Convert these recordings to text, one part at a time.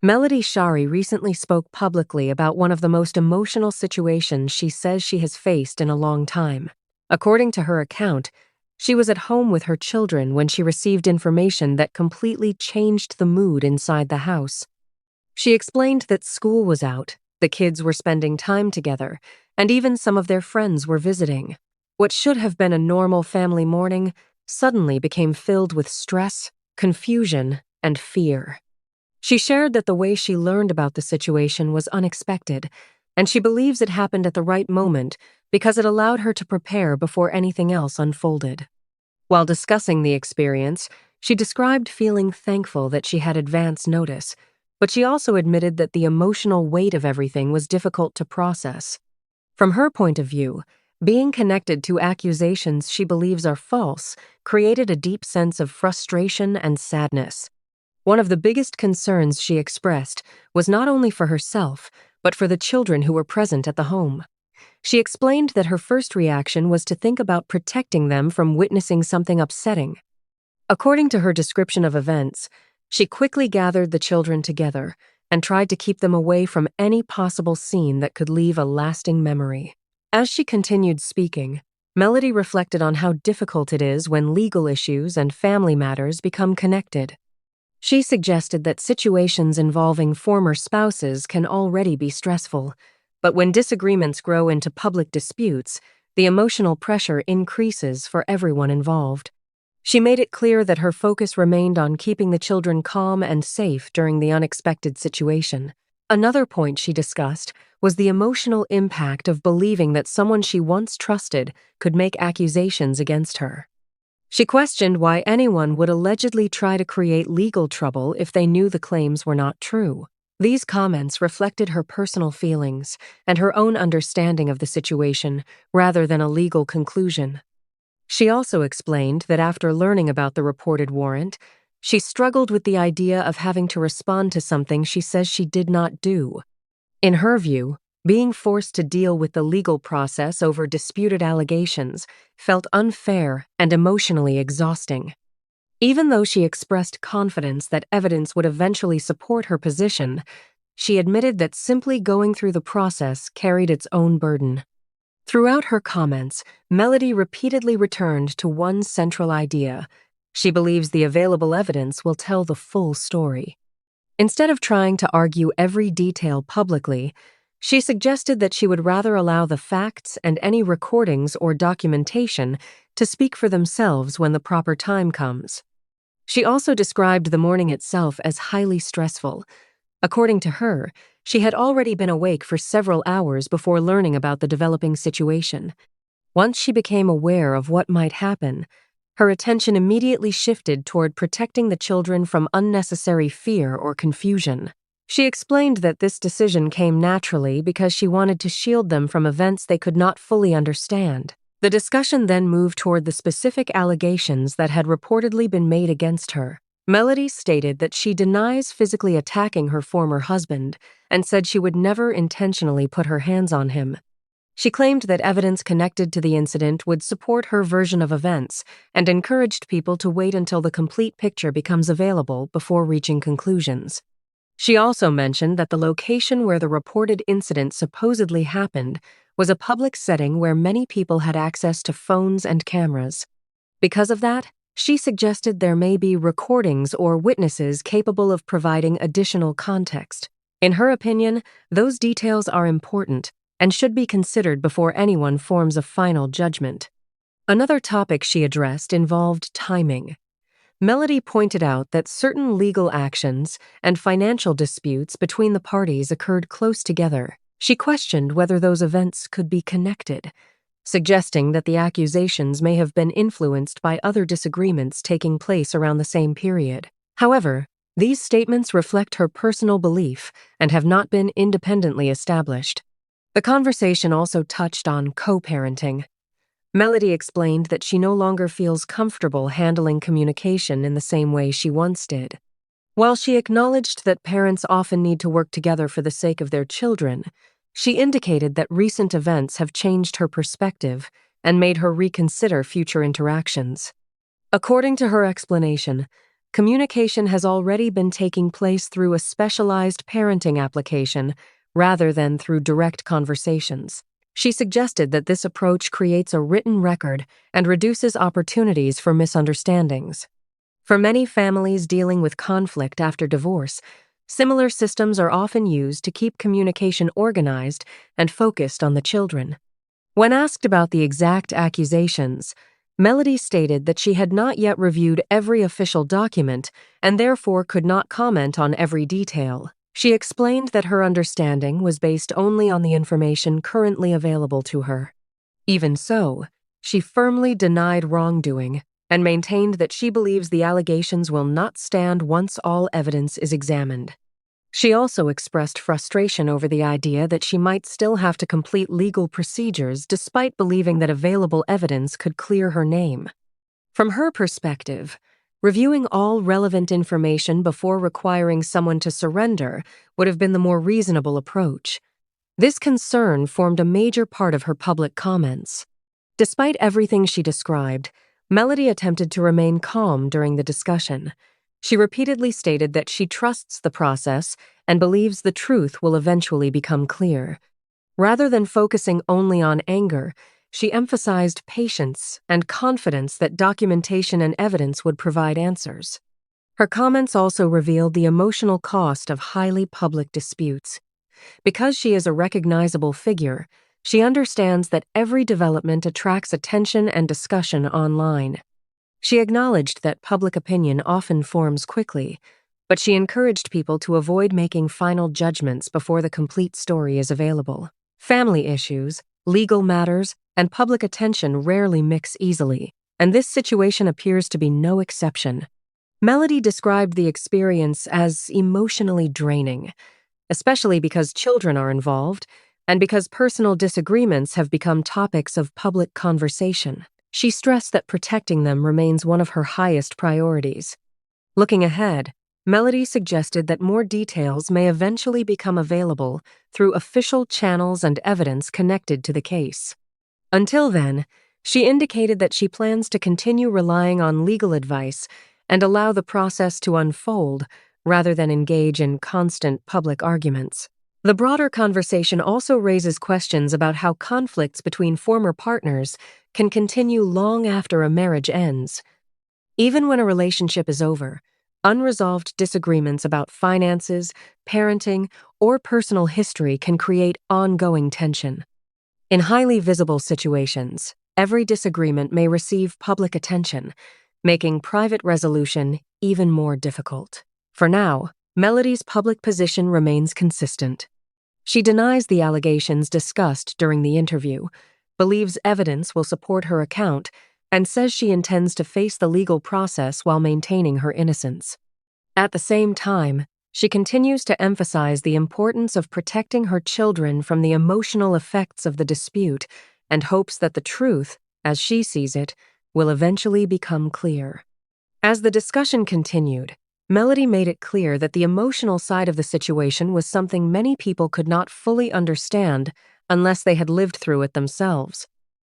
Melody Shari recently spoke publicly about one of the most emotional situations she says she has faced in a long time. According to her account, she was at home with her children when she received information that completely changed the mood inside the house. She explained that school was out, the kids were spending time together, and even some of their friends were visiting. What should have been a normal family morning suddenly became filled with stress, confusion, and fear. She shared that the way she learned about the situation was unexpected, and she believes it happened at the right moment because it allowed her to prepare before anything else unfolded. While discussing the experience, she described feeling thankful that she had advance notice, but she also admitted that the emotional weight of everything was difficult to process. From her point of view, being connected to accusations she believes are false created a deep sense of frustration and sadness. One of the biggest concerns she expressed was not only for herself, but for the children who were present at the home. She explained that her first reaction was to think about protecting them from witnessing something upsetting. According to her description of events, she quickly gathered the children together and tried to keep them away from any possible scene that could leave a lasting memory. As she continued speaking, Melody reflected on how difficult it is when legal issues and family matters become connected. She suggested that situations involving former spouses can already be stressful, but when disagreements grow into public disputes, the emotional pressure increases for everyone involved. She made it clear that her focus remained on keeping the children calm and safe during the unexpected situation. Another point she discussed was the emotional impact of believing that someone she once trusted could make accusations against her. She questioned why anyone would allegedly try to create legal trouble if they knew the claims were not true. These comments reflected her personal feelings and her own understanding of the situation rather than a legal conclusion. She also explained that after learning about the reported warrant, she struggled with the idea of having to respond to something she says she did not do. In her view, being forced to deal with the legal process over disputed allegations felt unfair and emotionally exhausting. Even though she expressed confidence that evidence would eventually support her position, she admitted that simply going through the process carried its own burden. Throughout her comments, Melody repeatedly returned to one central idea. She believes the available evidence will tell the full story. Instead of trying to argue every detail publicly, she suggested that she would rather allow the facts and any recordings or documentation to speak for themselves when the proper time comes. She also described the morning itself as highly stressful. According to her, she had already been awake for several hours before learning about the developing situation. Once she became aware of what might happen, her attention immediately shifted toward protecting the children from unnecessary fear or confusion. She explained that this decision came naturally because she wanted to shield them from events they could not fully understand. The discussion then moved toward the specific allegations that had reportedly been made against her. Melody stated that she denies physically attacking her former husband and said she would never intentionally put her hands on him. She claimed that evidence connected to the incident would support her version of events and encouraged people to wait until the complete picture becomes available before reaching conclusions. She also mentioned that the location where the reported incident supposedly happened was a public setting where many people had access to phones and cameras. Because of that, she suggested there may be recordings or witnesses capable of providing additional context. In her opinion, those details are important and should be considered before anyone forms a final judgment. Another topic she addressed involved timing. Melody pointed out that certain legal actions and financial disputes between the parties occurred close together. She questioned whether those events could be connected, suggesting that the accusations may have been influenced by other disagreements taking place around the same period. However, these statements reflect her personal belief and have not been independently established. The conversation also touched on co-parenting. Melody explained that she no longer feels comfortable handling communication in the same way she once did. While she acknowledged that parents often need to work together for the sake of their children, she indicated that recent events have changed her perspective and made her reconsider future interactions. According to her explanation, communication has already been taking place through a specialized parenting application rather than through direct conversations. She suggested that this approach creates a written record and reduces opportunities for misunderstandings. For many families dealing with conflict after divorce, similar systems are often used to keep communication organized and focused on the children. When asked about the exact accusations, Melody stated that she had not yet reviewed every official document and therefore could not comment on every detail. She explained that her understanding was based only on the information currently available to her. Even so, she firmly denied wrongdoing and maintained that she believes the allegations will not stand once all evidence is examined. She also expressed frustration over the idea that she might still have to complete legal procedures despite believing that available evidence could clear her name. From her perspective, reviewing all relevant information before requiring someone to surrender would have been the more reasonable approach. This concern formed a major part of her public comments. Despite everything she described, Melody attempted to remain calm during the discussion. She repeatedly stated that she trusts the process and believes the truth will eventually become clear. Rather than focusing only on anger, she emphasized patience and confidence that documentation and evidence would provide answers. Her comments also revealed the emotional cost of highly public disputes. Because she is a recognizable figure, she understands that every development attracts attention and discussion online. She acknowledged that public opinion often forms quickly, but she encouraged people to avoid making final judgments before the complete story is available. Family issues, legal matters, and public attention rarely mix easily, and this situation appears to be no exception. Melody described the experience as emotionally draining, especially because children are involved and because personal disagreements have become topics of public conversation. She stressed that protecting them remains one of her highest priorities. Looking ahead, Melody suggested that more details may eventually become available through official channels and evidence connected to the case. Until then, she indicated that she plans to continue relying on legal advice and allow the process to unfold rather than engage in constant public arguments. The broader conversation also raises questions about how conflicts between former partners can continue long after a marriage ends. Even when a relationship is over, unresolved disagreements about finances, parenting, or personal history can create ongoing tension. In highly visible situations, every disagreement may receive public attention, making private resolution even more difficult. For now, Melody's public position remains consistent. She denies the allegations discussed during the interview, believes evidence will support her account, and says she intends to face the legal process while maintaining her innocence. At the same time, she continues to emphasize the importance of protecting her children from the emotional effects of the dispute and hopes that the truth, as she sees it, will eventually become clear. As the discussion continued, Melody made it clear that the emotional side of the situation was something many people could not fully understand unless they had lived through it themselves.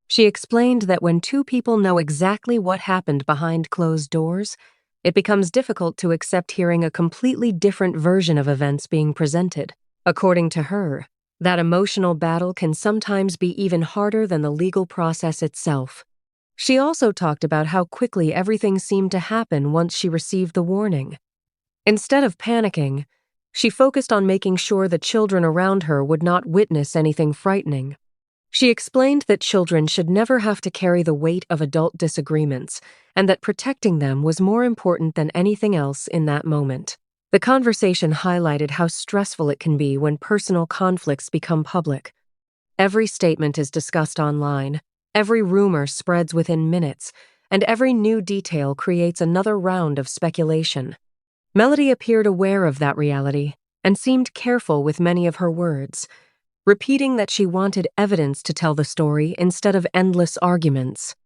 She explained that when two people know exactly what happened behind closed doors, it becomes difficult to accept hearing a completely different version of events being presented. According to her, that emotional battle can sometimes be even harder than the legal process itself. She also talked about how quickly everything seemed to happen once she received the warning. Instead of panicking, she focused on making sure the children around her would not witness anything frightening. She explained that children should never have to carry the weight of adult disagreements and that protecting them was more important than anything else in that moment. The conversation highlighted how stressful it can be when personal conflicts become public. Every statement is discussed online, every rumor spreads within minutes, and every new detail creates another round of speculation. Melody appeared aware of that reality and seemed careful with many of her words, repeating that she wanted evidence to tell the story instead of endless arguments.